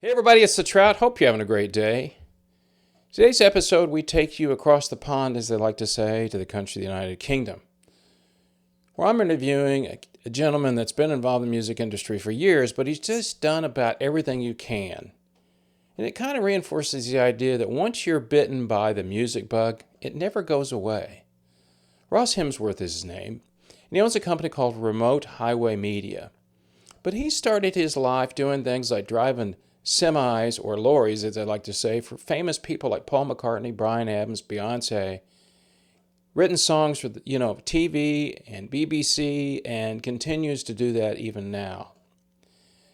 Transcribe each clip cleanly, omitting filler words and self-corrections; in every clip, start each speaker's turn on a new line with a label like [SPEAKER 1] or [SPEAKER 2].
[SPEAKER 1] Hey everybody, it's the Trout. Hope you're having a great day. Today's episode, we take you across the pond, as they like to say, to the country of the United Kingdom, where I'm interviewing a gentleman that's been involved in the music industry for years, but he's just done about everything you can. And it kind of reinforces the idea that once you're bitten by the music bug, it never goes away. Ross Hemsworth is his name, and he owns a company called Remote Highway Media. But he started his life doing things like driving semis or lorries, as they like to say, for famous people like Paul McCartney, Bryan Adams, Beyonce, written songs for TV and BBC, and continues to do that even now.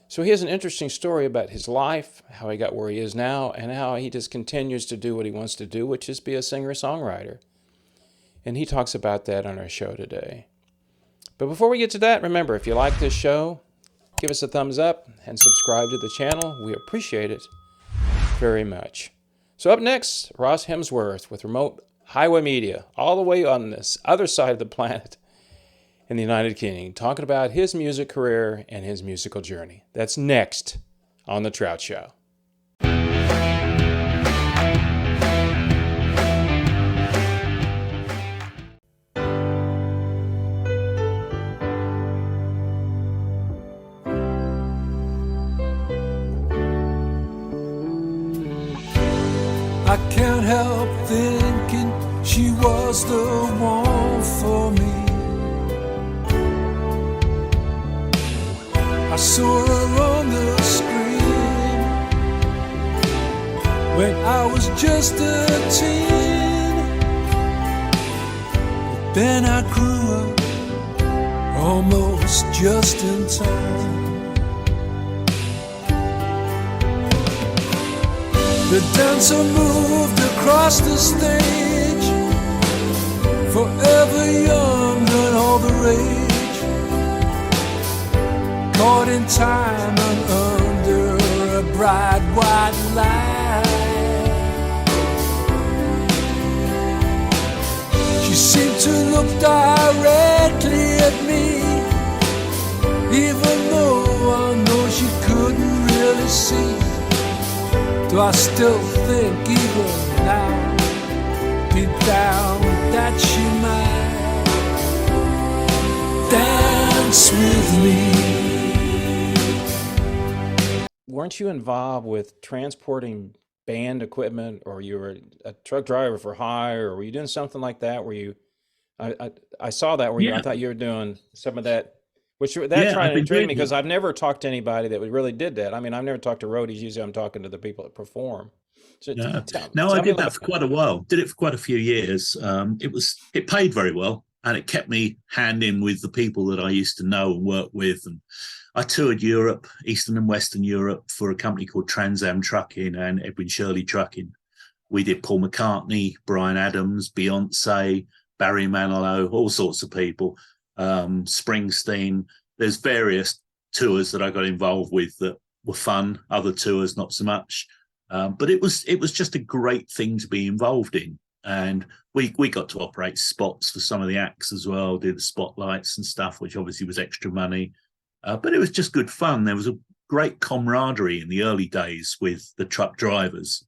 [SPEAKER 1] So he has an interesting story about his life, how he got where he is now, and how he just continues to do what he wants to do, which is be a singer-songwriter. And he talks about that on our show today. But before we get to that, remember, if you like this show, give us a thumbs up and subscribe to the channel. We appreciate it very much. So up next, Ross Hemsworth with Remote Highway Media, all the way on this other side of the planet in the United Kingdom, talking about his music career and his musical journey. That's next on The Trout Show.
[SPEAKER 2] I can't help thinking she was the one for me. I saw her on the screen when I was just a teen. But then I grew up almost just in time. The dancer moved across the stage, forever young and all the rage, caught in time and under a bright white light. She seemed to look directly at me, even though I know she couldn't really see. Do I still think even now, deep down, that she might dance with me?
[SPEAKER 1] Weren't you involved with transporting band equipment, or you were a truck driver for hire, or were you doing something like that? Were you? I saw that where I thought you were doing some of that. Trying to intrigue me because I've never talked to anybody that really did that. I mean, I've never talked to roadies. Usually I'm talking to the people that perform. So
[SPEAKER 3] no, I did that for quite a while. Did it for quite a few years. It paid very well, and it kept me hand in with the people that I used to know and work with. And I toured Europe, Eastern and Western Europe, for a company called Trans Am Trucking and Edwin Shirley Trucking. We did Paul McCartney, Bryan Adams, Beyonce, Barry Manilow, all sorts of people. Springsteen. There's various tours that I got involved with that were fun, other tours not so much, but it was just a great thing to be involved in. And we got to operate spots for some of the acts as well, do the spotlights and stuff, which obviously was extra money, but it was just good fun. There was a great camaraderie in the early days with the truck drivers.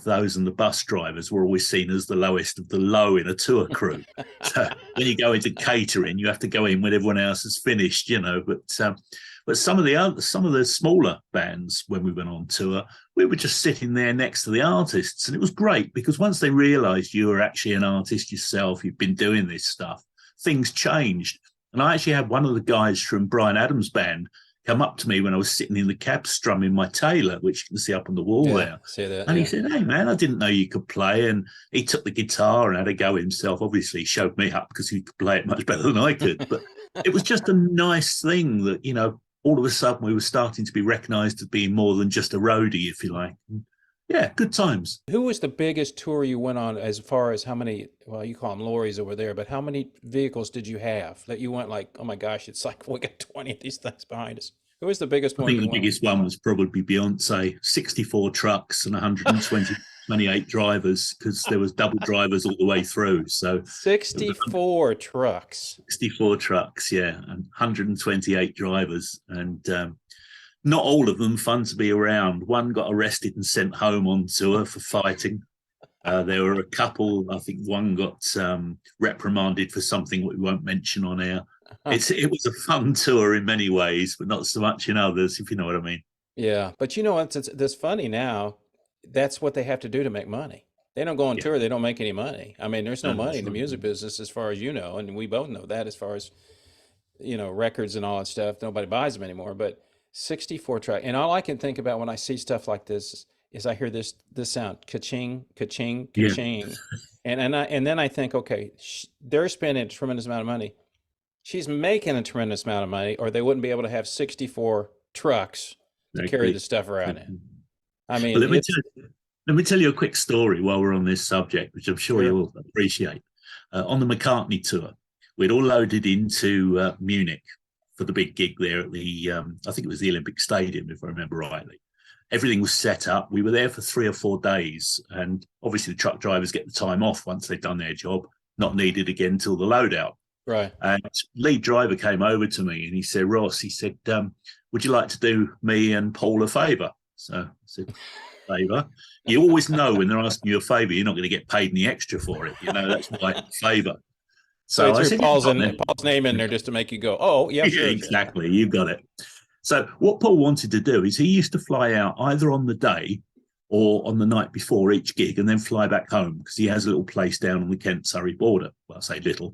[SPEAKER 3] Those and the bus drivers were always seen as the lowest of the low in a tour crew. So when you go into catering, you have to go in when everyone else has finished, But some of the smaller bands, when we went on tour, we were just sitting there next to the artists, and it was great because once they realised you were actually an artist yourself, you've been doing this stuff, things changed. And I actually had one of the guys from Bryan Adams' band come up to me when I was sitting in the cab strumming my Taylor, which you can see up on the wall there.
[SPEAKER 1] See that,
[SPEAKER 3] and he said, "Hey, man, I didn't know you could play." And he took the guitar and had a go himself. Obviously, he showed me up because he could play it much better than I could. But it was just a nice thing that, all of a sudden we were starting to be recognised as being more than just a roadie, if you like. Yeah, good times.
[SPEAKER 1] Who was the biggest tour you went on as far as how many, well, you call them lorries over there, but how many vehicles did you have that you went like, oh my gosh, it's like we got 20 of these things behind us? Who was the biggest one?
[SPEAKER 3] I think the biggest one was probably Beyonce, 64 trucks and 128 drivers, because there was double drivers all the way through. So
[SPEAKER 1] 64 trucks.
[SPEAKER 3] 64 trucks, yeah, and 128 drivers. And Not all of them fun to be around. One got arrested and sent home on tour for fighting. There were a couple. I think one got reprimanded for something we won't mention on air. It was a fun tour in many ways, but not so much in others, if you know what I mean.
[SPEAKER 1] Yeah, but you know what? It's funny now. That's what they have to do to make money. They don't go on
[SPEAKER 3] Yeah,
[SPEAKER 1] tour, they don't make any money. I mean, there's no
[SPEAKER 3] no,
[SPEAKER 1] money
[SPEAKER 3] that's
[SPEAKER 1] in the
[SPEAKER 3] right.
[SPEAKER 1] music business as far as you know, and we both know that as far as, records and all that stuff. Nobody buys them anymore. But 64 track, and all I can think about when I see stuff like this is I hear this sound, ka-ching, ka-ching,
[SPEAKER 3] Yeah,
[SPEAKER 1] ka-ching. And then I think, okay, they're spending a tremendous amount of money. She's making a tremendous amount of money, or they wouldn't be able to have 64 trucks to carry the
[SPEAKER 3] exactly.
[SPEAKER 1] stuff around in. I
[SPEAKER 3] But
[SPEAKER 1] mean, it's
[SPEAKER 3] let me tell you a quick story while we're on this subject, which I'm sure
[SPEAKER 1] sure.
[SPEAKER 3] you'll appreciate. On the McCartney tour, we'd all loaded into Munich for the big gig there at the, I think it was the Olympic Stadium, if I remember rightly. Everything was set up. We were there for 3 or 4 days, and obviously the truck drivers get the time off once they've done their job, not needed again till the loadout.
[SPEAKER 1] Right.
[SPEAKER 3] And lead driver came over to me and he said, Ross, he said, would you like to do me and Paul a favour? So I said, favour? You always know when they're asking you a favour, you're not going to get paid any extra for it. That's why favour.
[SPEAKER 1] So he
[SPEAKER 3] So I
[SPEAKER 1] threw
[SPEAKER 3] said,
[SPEAKER 1] Paul's name in there just to make you go, oh, yeah,
[SPEAKER 3] yeah,
[SPEAKER 1] sure.
[SPEAKER 3] exactly. You got it. So what Paul wanted to do is he used to fly out either on the day or on the night before each gig and then fly back home because he has a little place down on the Kent-Surrey border. Well, I say little.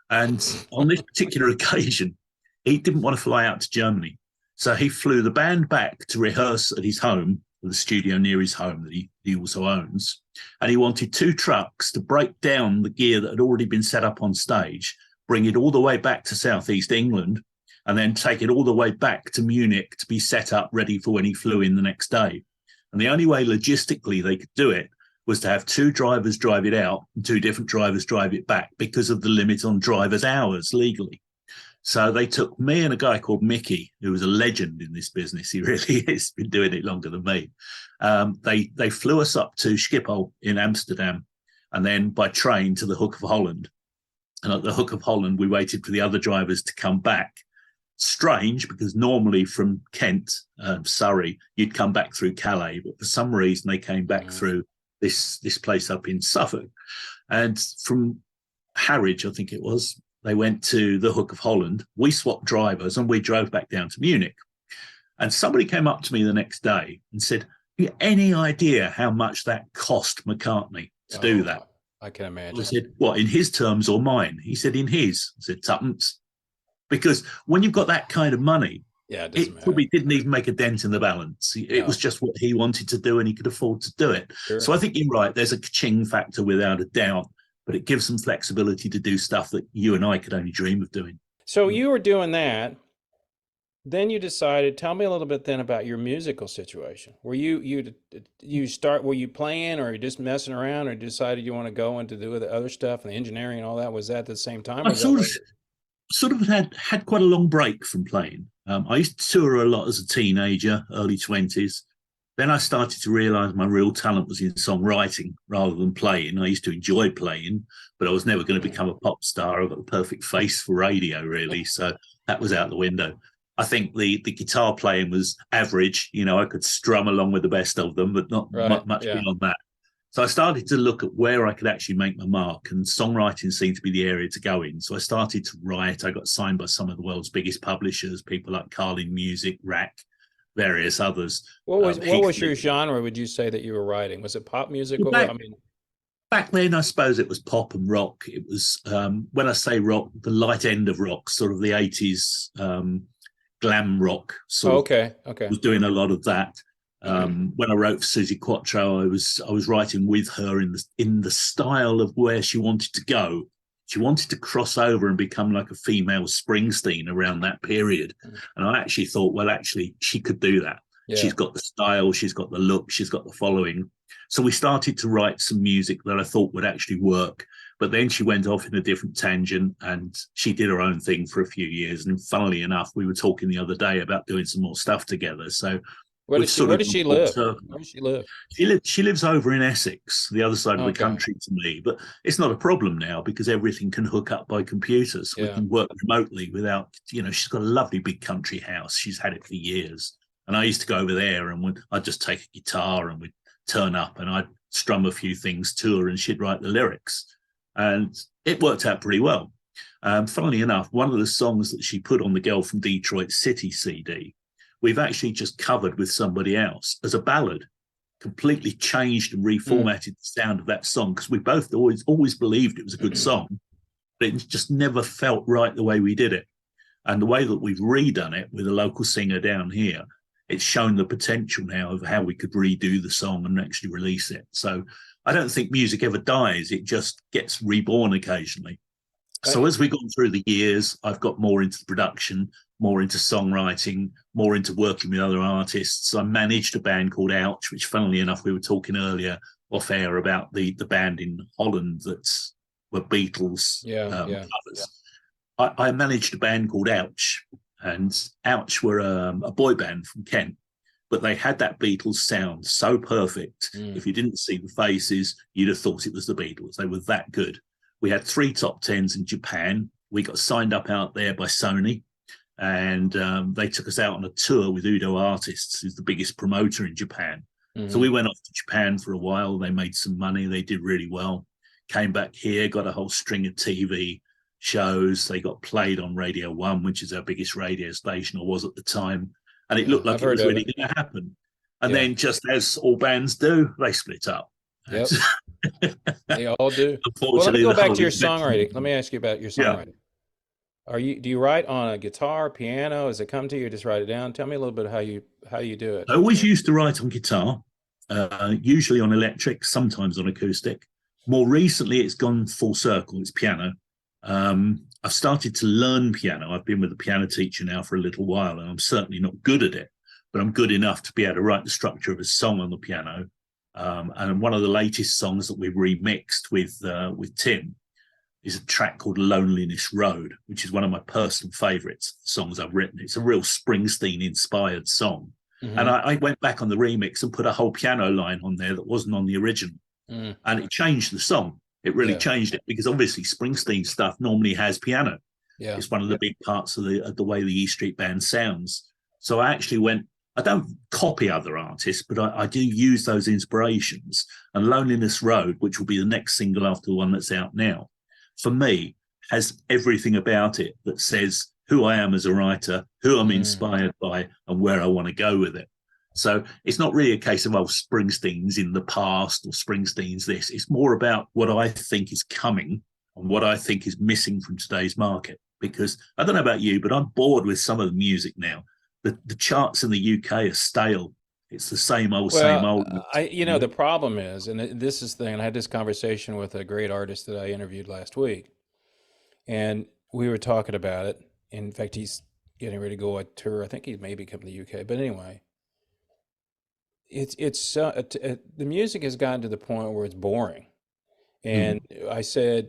[SPEAKER 3] And on this particular occasion, he didn't want to fly out to Germany. So he flew the band back to rehearse at his home, the studio near his home that he also owns. And he wanted 2 trucks to break down the gear that had already been set up on stage, bring it all the way back to Southeast England, and then take it all the way back to Munich to be set up ready for when he flew in the next day. And the only way logistically they could do it was to have 2 drivers drive it out and 2 different drivers drive it back because of the limit on drivers' hours legally. So they took me and a guy called Mickey, who was a legend in this business. He really has been doing it longer than me. They flew us up to Schiphol in Amsterdam and then by train to the Hook of Holland. And at the Hook of Holland, we waited for the other drivers to come back. Strange, because normally from Kent, Surrey, you'd come back through Calais, but for some reason they came back through this place up in Suffolk. And from Harwich, I think it was, they went to the Hook of Holland. We swapped drivers and we drove back down to Munich. And somebody came up to me the next day and said, "You have any idea how much that cost McCartney to do that?"
[SPEAKER 1] I can imagine.
[SPEAKER 3] I said, "What, in his terms or mine?" He said, "In his." I said, "Tuppence." Because when you've got that kind of money,
[SPEAKER 1] Yeah, it
[SPEAKER 3] it probably didn't even make a dent in the balance. It was just what he wanted to do and he could afford to do it.
[SPEAKER 1] Sure.
[SPEAKER 3] So I think you're right. There's a ka-ching factor without a doubt, but it gives them flexibility to do stuff that you and I could only dream of doing.
[SPEAKER 1] So you were doing that. Then you decided, tell me a little bit then about your musical situation. Were were you playing or you just messing around or decided you want to go into the other stuff and the engineering and all that? Was that at the same time?
[SPEAKER 3] I sort of had quite a long break from playing. I used to tour a lot as a teenager, early 20s. Then I started to realize my real talent was in songwriting rather than playing. I used to enjoy playing, but I was never going to become a pop star. I've got the perfect face for radio, really. So that was out the window. I think the guitar playing was average. I could strum along with the best of them, but not much beyond that. So I started to look at where I could actually make my mark, and songwriting seemed to be the area to go in. So I started to write. I got signed by some of the world's biggest publishers, people like Carlin Music, Rack, various others.
[SPEAKER 1] What was your genre, would you say, that you were writing? Was it pop music?
[SPEAKER 3] Back then, I suppose it was pop and rock. It was, when I say rock, the light end of rock, sort of the 80s glam rock.
[SPEAKER 1] Okay.
[SPEAKER 3] Was doing a lot of that. When I wrote for Susie Quattro, I was writing with her in the style of where she wanted to go. She wanted to cross over and become like a female Springsteen around that period. And I actually thought, well, actually, she could do that. Yeah. She's got the style, she's got the look, she's got the following. So we started to write some music that I thought would actually work. But then she went off in a different tangent and she did her own thing for a few years. And funnily enough, we were talking the other day about doing some more stuff together. So
[SPEAKER 1] where does she live? Where does she live?
[SPEAKER 3] She lives over in Essex, the other side of the country to me. But it's not a problem now because everything can hook up by computer. So we can work remotely without, she's got a lovely big country house. She's had it for years. And I used to go over there and I'd just take a guitar and we'd turn up and I'd strum a few things to her and she'd write the lyrics. And it worked out pretty well. Funnily enough, one of the songs that she put on the Girl from Detroit City CD, we've actually just covered with somebody else as a ballad, completely changed and reformatted the sound of that song, because we both always believed it was a good song, but it just never felt right the way we did it. And the way that we've redone it with a local singer down here, it's shown the potential now of how we could redo the song and actually release it. So I don't think music ever dies. It just gets reborn occasionally. So as we've gone through the years, I've got more into production, more into songwriting, more into working with other artists. I managed a band called Ouch, which funnily enough, we were talking earlier off air about the band in Holland that were Beatles covers. I managed a band called Ouch, and Ouch were a boy band from Kent, but they had that Beatles sound so perfect. If you didn't see the faces, you'd have thought it was the Beatles. They were that good. We had 3 top 10s in Japan. We got signed up out there by Sony, and they took us out on a tour with Udo Artists, who's the biggest promoter in Japan. So we went off to Japan for a while. They made some money. They did really well. Came back here, got a whole string of TV shows. They got played on Radio 1, which is our biggest radio station, or was at the time. And it looked like it was really going to happen. And then, just as all bands do, they split up.
[SPEAKER 1] Yep. They all do.
[SPEAKER 3] Unfortunately,
[SPEAKER 1] well, let me go back to your songwriting. Let me ask you about your songwriting. Do you write on a guitar, piano? Does it come to you? Just write it down. Tell me a little bit how you do it.
[SPEAKER 3] I always used to write on guitar, usually on electric, sometimes on acoustic. More recently, it's gone full circle. It's piano. I've started to learn piano. I've been with a piano teacher now for a little while, and I'm certainly not good at it, but I'm good enough to be able to write the structure of a song on the piano. And one of the latest songs that we've remixed with Tim is a track called Loneliness Road, which is one of my personal favorites songs I've written. It's a real Springsteen-inspired song. And I went back on the remix and put a whole piano line on there that wasn't on the original. And it changed the song. It really changed it, because obviously Springsteen stuff normally has piano. It's one of the big parts of the way the E Street Band sounds. So I actually I don't copy other artists, but I do use those inspirations. And Loneliness Road, which will be the next single after the one that's out now, for me, has everything about it that says who I am as a writer, who I'm inspired by, and where I want to go with it. So it's not really a case of, Springsteen's in the past or Springsteen's this. It's more about what I think is coming and what I think is missing from today's market. Because I don't know about you, but I'm bored with some of the music now. The charts in the UK are stale. It's the same old.
[SPEAKER 1] The problem is, and this is the thing, and I had this conversation with a great artist that I interviewed last week, and we were talking about it. In fact, he's getting ready to go on tour. I think he may be coming to the UK. But anyway, the music has gotten to the point where it's boring. And I say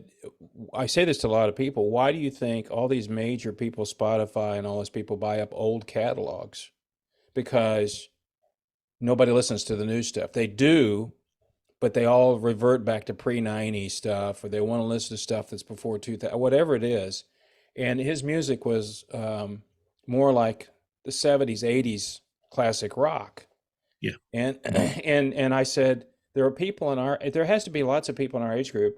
[SPEAKER 1] this to a lot of people. Why do you think all these major people, Spotify and all those people, buy up old catalogs? Because nobody listens to the new stuff. They do, but they all revert back to pre-90s stuff, or they want to listen to stuff that's before 2000, whatever it is. And his music was more like the 70s, 80s classic rock.
[SPEAKER 3] Yeah.
[SPEAKER 1] And I said, there has to be lots of people in our age group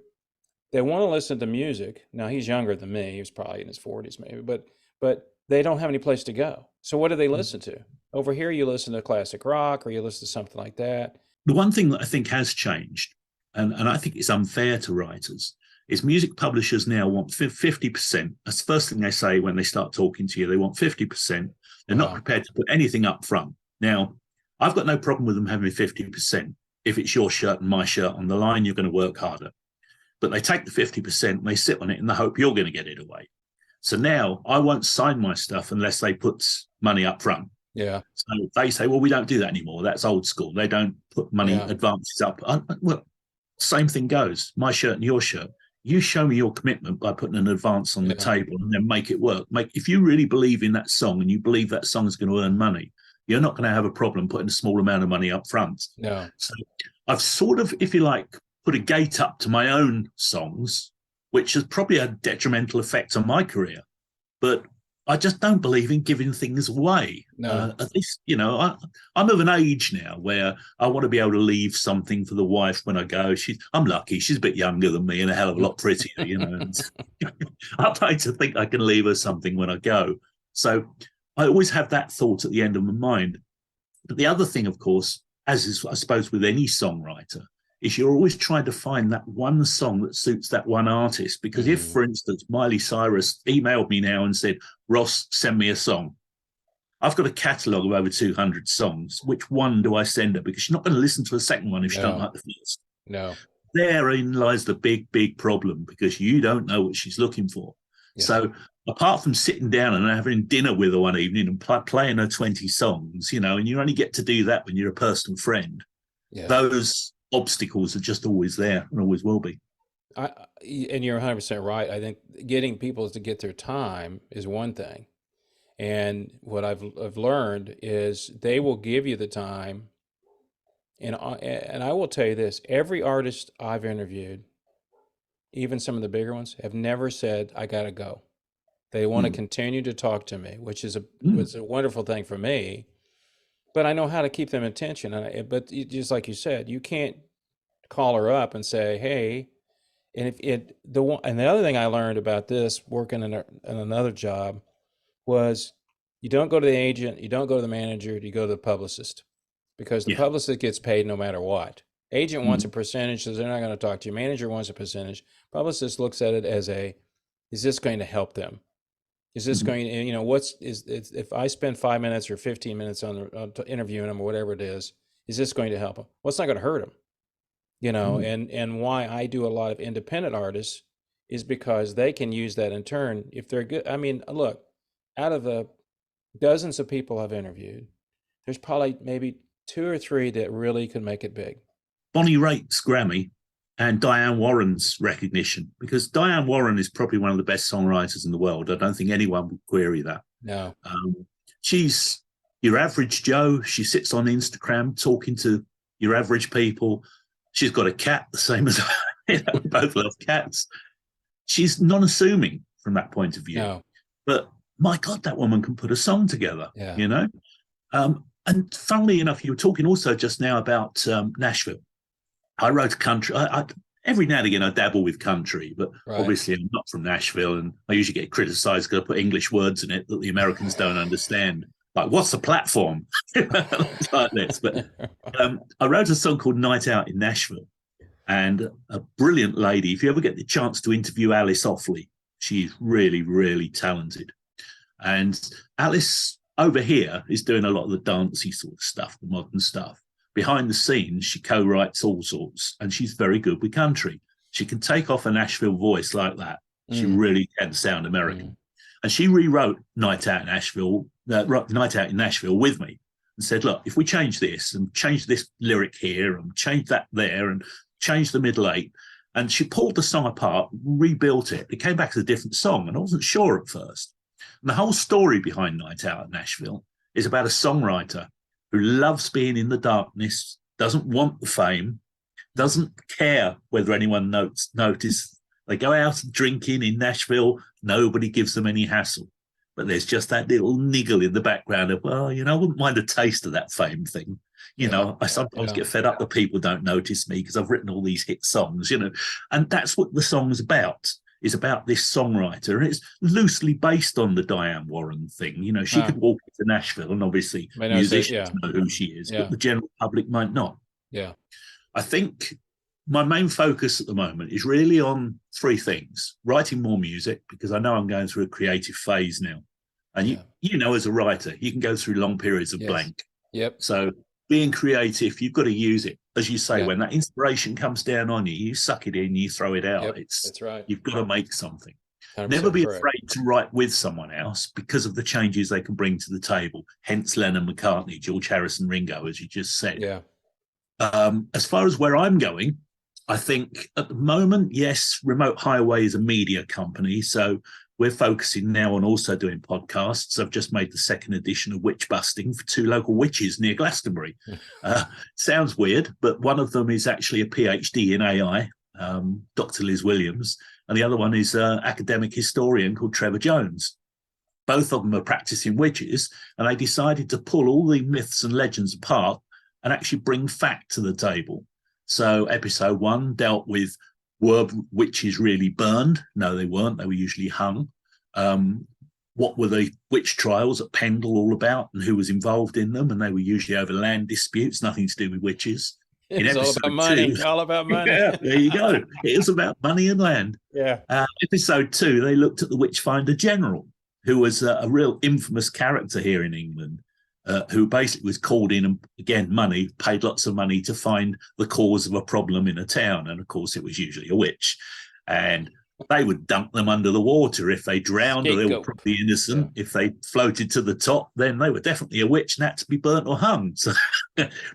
[SPEAKER 1] that want to listen to music. Now, he's younger than me. He was probably in his 40s maybe, but they don't have any place to go. So what do they listen to? Over here, you listen to classic rock, or you listen to something like that.
[SPEAKER 3] The one thing that I think has changed, and I think it's unfair to writers, is music publishers now want 50%. That's the first thing they say when they start talking to you. They want 50%. They're not prepared to put anything up front. Now, I've got no problem with them having 50%. If it's your shirt and my shirt on the line, you're going to work harder. But they take the 50% and they sit on it in the hope you're going to get it away. So now I won't sign my stuff unless they put money up front.
[SPEAKER 1] Yeah.
[SPEAKER 3] So they say, well, we don't do that anymore. That's old school. They don't put money advances up. Well, same thing goes. My shirt and your shirt. You show me your commitment by putting an advance on the table and then make it work. If you really believe in that song and you believe that song is going to earn money, you're not going to have a problem putting a small amount of money up front.
[SPEAKER 1] No.
[SPEAKER 3] So I've sort of, if you like, put a gate up to my own songs, which has probably had a detrimental effect on my career. But I just don't believe in giving things away.
[SPEAKER 1] No.
[SPEAKER 3] At least, I'm of an age now where I want to be able to leave something for the wife when I go. I'm lucky. She's a bit younger than me and a hell of a lot prettier, And I'd like to think I can leave her something when I go. So I always have that thought at the end of my mind. But the other thing, of course, as is, I suppose, with any songwriter, is you're always trying to find that one song that suits that one artist. Because if, for instance, Miley Cyrus emailed me now and said, Ross, send me a song, I've got a catalogue of over 200 songs. Which one do I send her? Because she's not going to listen to a second one if she don't like the first.
[SPEAKER 1] No.
[SPEAKER 3] Therein lies the big, big problem, because you don't know what she's looking for. Yeah. So apart from sitting down and having dinner with her one evening and playing her 20 songs, and you only get to do that when you're a personal friend, those obstacles are just always there and always will be.
[SPEAKER 1] And you're 100% right. I think getting people to get their time is one thing. And what I've learned is they will give you the time. And I will tell you this, every artist I've interviewed, even some of the bigger ones, have never said, I got to go. They want to continue to talk to me, which is a wonderful thing for me. But I know how to keep them in tension. But just like you said, you can't call her up and say, hey, and the other thing I learned about this working in another job was you don't go to the agent, you don't go to the manager, you go to the publicist, because the publicist gets paid no matter what. Agent wants a percentage, so they're not going to talk to you. Manager wants a percentage. Publicist looks at it as is this going to help them? Is this going to, if I spend 5 minutes or 15 minutes on interviewing them or whatever it is this going to help them? Well, it's not going to hurt them, and why I do a lot of independent artists is because they can use that in turn if they're good. I mean, look, out of the dozens of people I've interviewed, there's probably maybe 2 or 3 that really could make it big.
[SPEAKER 3] Bonnie Raitt's Grammy and Diane Warren's recognition, because Diane Warren is probably one of the best songwriters in the world. I don't think anyone would query that.
[SPEAKER 1] No.
[SPEAKER 3] She's your average Joe. She sits on Instagram talking to your average people. She's got a cat the same as we both love cats. She's non-assuming from that point of view. No. But my God, that woman can put a song together, And funnily enough, you were talking also just now about Nashville. I wrote country. Every now and again, I dabble with country, but obviously I'm not from Nashville, and I usually get criticised because I put English words in it that the Americans don't understand. Like, what's the platform? Like this. But I wrote a song called Night Out in Nashville, and a brilliant lady. If you ever get the chance to interview Alice Offley, she's really, really talented. And Alice over here is doing a lot of the dancey sort of stuff, the modern stuff. Behind the scenes, she co-writes all sorts, and she's very good with country. She can take off a Nashville voice like that. She really can sound American. And she rewrote Night Out in Nashville with me and said, look, if we change this and change this lyric here and change that there and change the middle 8, and she pulled the song apart, rebuilt it. It came back as a different song, and I wasn't sure at first. And the whole story behind Night Out in Nashville is about a songwriter who loves being in the darkness, doesn't want the fame, doesn't care whether anyone notices. They go out drinking in Nashville, nobody gives them any hassle. But there's just that little niggle in the background of, well, I wouldn't mind a taste of that fame thing. I sometimes get fed up that people don't notice me because I've written all these hit songs, and that's what the song's about. Is about this songwriter, and it's loosely based on the Diane Warren thing. She could walk into Nashville, and obviously musicians know who she is, but the general public might not.
[SPEAKER 1] Yeah.
[SPEAKER 3] I think my main focus at the moment is really on 3 things. Writing more music, because I know I'm going through a creative phase now. And as a writer, you can go through long periods of blank.
[SPEAKER 1] Yep.
[SPEAKER 3] So being creative, you've got to use it. As you say, when that inspiration comes down on you, you suck it in, you throw it out.
[SPEAKER 1] That's right.
[SPEAKER 3] You've got to make something. Never be afraid to write with someone else because of the changes they can bring to the table. Hence Lennon, McCartney, George Harrison, Ringo, as you just said.
[SPEAKER 1] Yeah.
[SPEAKER 3] As far as where I'm going, I think at the moment, yes, Remote Highway is a media company. So we're focusing now on also doing podcasts. I've just made the 2nd edition of Witch Busting for 2 local witches near Glastonbury. Sounds weird, but one of them is actually a PhD in AI, Dr. Liz Williams, and the other one is an academic historian called Trevor Jones. both of them are practicing witches, and they decided to pull all the myths and legends apart and actually bring fact to the table. So episode 1 dealt with, were witches really burned? No, they weren't. They were usually hung. What were the witch trials at Pendle all about, and who was involved in them? And they were usually over land disputes, nothing to do with witches.
[SPEAKER 1] It's all about money. All about money.
[SPEAKER 3] Yeah, there you go. It is about money and land.
[SPEAKER 1] Yeah.
[SPEAKER 3] Episode 2, they looked at the Witchfinder General, who was a real infamous character here in England, who basically was called in and, again, money, paid lots of money to find the cause of a problem in a town. And, of course, it was usually a witch. And they would dunk them under the water if they drowned, or they were probably innocent. Yeah. If they floated to the top, then they were definitely a witch and had to be burnt or hung. So,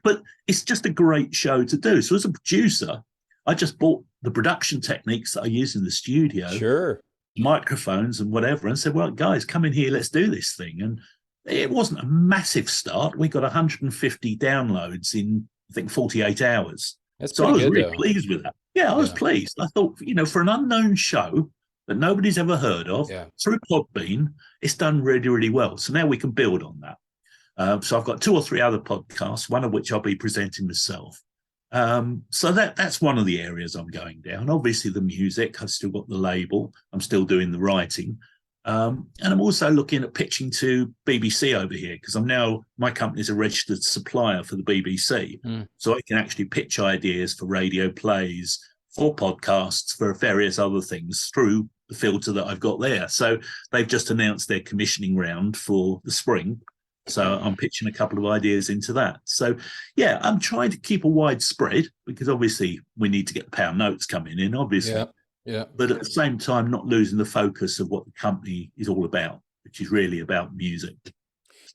[SPEAKER 3] but it's just a great show to do. So as a producer, I just bought the production techniques that I use in the studio,
[SPEAKER 1] sure,
[SPEAKER 3] microphones and whatever, and said, well, guys, come in here, let's do this thing. And it wasn't a massive start. We got 150 downloads in, I think, 48 hours. So I was really pleased with that. Yeah, I was pleased. I thought, for an unknown show that nobody's ever heard of, through Podbean, it's done really, really well. So now we can build on that. So I've got 2 or 3 other podcasts, one of which I'll be presenting myself. So that's one of the areas I'm going down. Obviously, the music, I've still got the label. I'm still doing the writing. And I'm also looking at pitching to BBC over here, because my company's a registered supplier for the BBC. So I can actually pitch ideas for radio plays, for podcasts, for various other things through the filter that I've got there. So they've just announced their commissioning round for the spring. So I'm pitching a couple of ideas into that. So, yeah, I'm trying to keep a wide spread, because obviously we need to get the pound notes coming in, obviously.
[SPEAKER 1] Yeah.
[SPEAKER 3] But at the same time, not losing the focus of what the company is all about, which is really about music.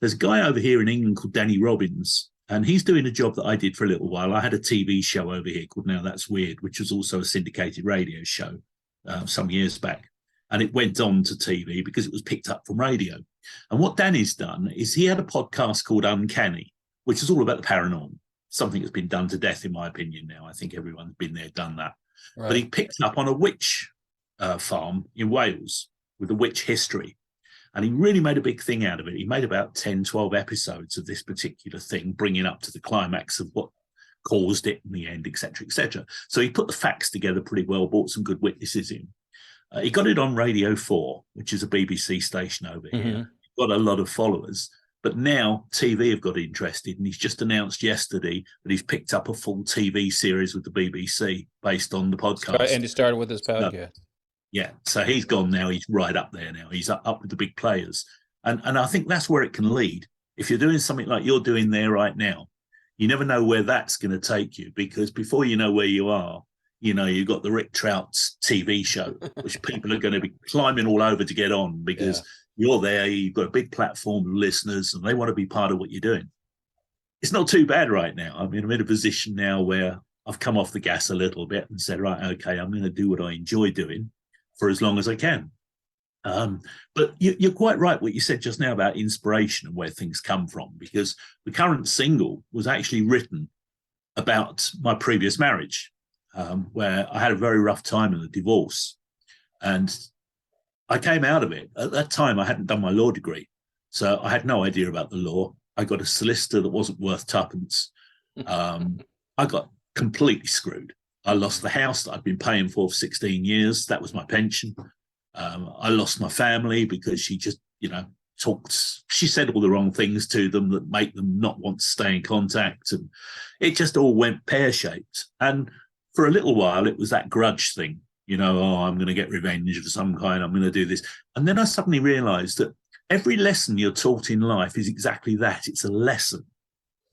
[SPEAKER 3] There's a guy over here in England called Danny Robbins, and he's doing a job that I did for a little while. I had a TV show over here called Now That's Weird, which was also a syndicated radio show some years back. And it went on to TV because it was picked up from radio. And what Danny's done is he had a podcast called Uncanny, which is all about the paranormal, something that's been done to death, in my opinion now. I think everyone's been there, done that. Right. But he picked up on a witch farm in Wales with a witch history. And he really made a big thing out of it. He made about 10, 12 episodes of this particular thing, bringing up to the climax of what caused it in the end, et cetera, et cetera. So he put the facts together pretty well, brought some good witnesses in. He got it on Radio 4, which is a BBC station over here. Got a lot of followers. But now TV have got interested, and he's just announced yesterday that he's picked up a full TV series with the BBC based on the podcast.
[SPEAKER 1] And he started with his podcast.
[SPEAKER 3] So he's gone now. He's right up there now. He's up with the big players. And I think that's where it can lead. If you're doing something like you're doing there right now, you never know where that's going to take you, because before you know where you are, you've got the Rick Trout's TV show, which people are going to be climbing all over to get on, because you're there, you've got a big platform of listeners, and they want to be part of what you're doing. It's not too bad right now. I mean, I'm in a position now where I've come off the gas a little bit and said, right, okay, I'm going to do what I enjoy doing for as long as I can. But you're quite right what you said just now about inspiration and where things come from, because the current single was actually written about my previous marriage, where I had a very rough time in the divorce. And I came out of it. At that time, I hadn't done my law degree, so I had no idea about the law. I got a solicitor that wasn't worth tuppence. I got completely screwed. I lost the house that I'd been paying for 16 years. That was my pension. I lost my family because she just, she said all the wrong things to them that make them not want to stay in contact. And it just all went pear-shaped. And for a little while, it was that grudge thing. I'm going to get revenge of some kind. I'm going to do this. And then I suddenly realized that every lesson you're taught in life is exactly that. It's a lesson.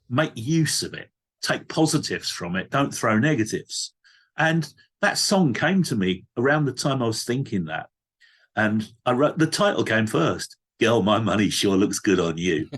[SPEAKER 3] Make use of it. Take positives from it. Don't throw negatives. And that song came to me around the time I was thinking that. And I wrote, the title came first. Girl, my money sure looks good on you.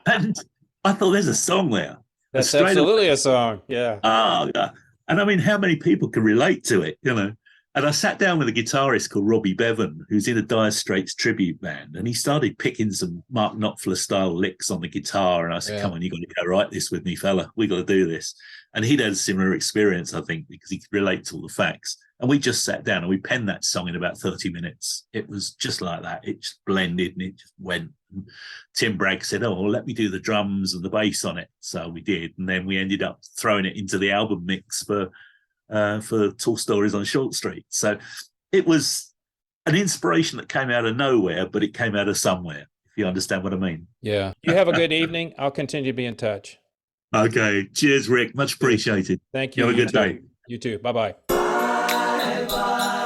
[SPEAKER 3] And I thought, there's a song there.
[SPEAKER 1] That's absolutely a song. Yeah.
[SPEAKER 3] Oh, yeah. And I mean, how many people can relate to it, And I sat down with a guitarist called Robbie Bevan, who's in a Dire Straits tribute band, and he started picking some Mark Knopfler style licks on the guitar. And I said, come on, you got to go write this with me, fella. We got to do this. And he'd had a similar experience, I think, because he could relate to all the facts. And we just sat down and we penned that song in about 30 minutes. It was just like that. It just blended and it just went. And Tim Bragg said, oh, well, let me do the drums and the bass on it. So we did. And then we ended up throwing it into the album mix for Tall Stories on Short Street. So it was an inspiration that came out of nowhere, but it came out of somewhere, if you understand what I mean.
[SPEAKER 1] Yeah. You have a good evening. I'll continue to be in touch.
[SPEAKER 3] Okay. Cheers, Rick. Much appreciated.
[SPEAKER 1] Thank you.
[SPEAKER 3] You have a good day.
[SPEAKER 1] You too. Bye-bye.
[SPEAKER 2] Bye, bye.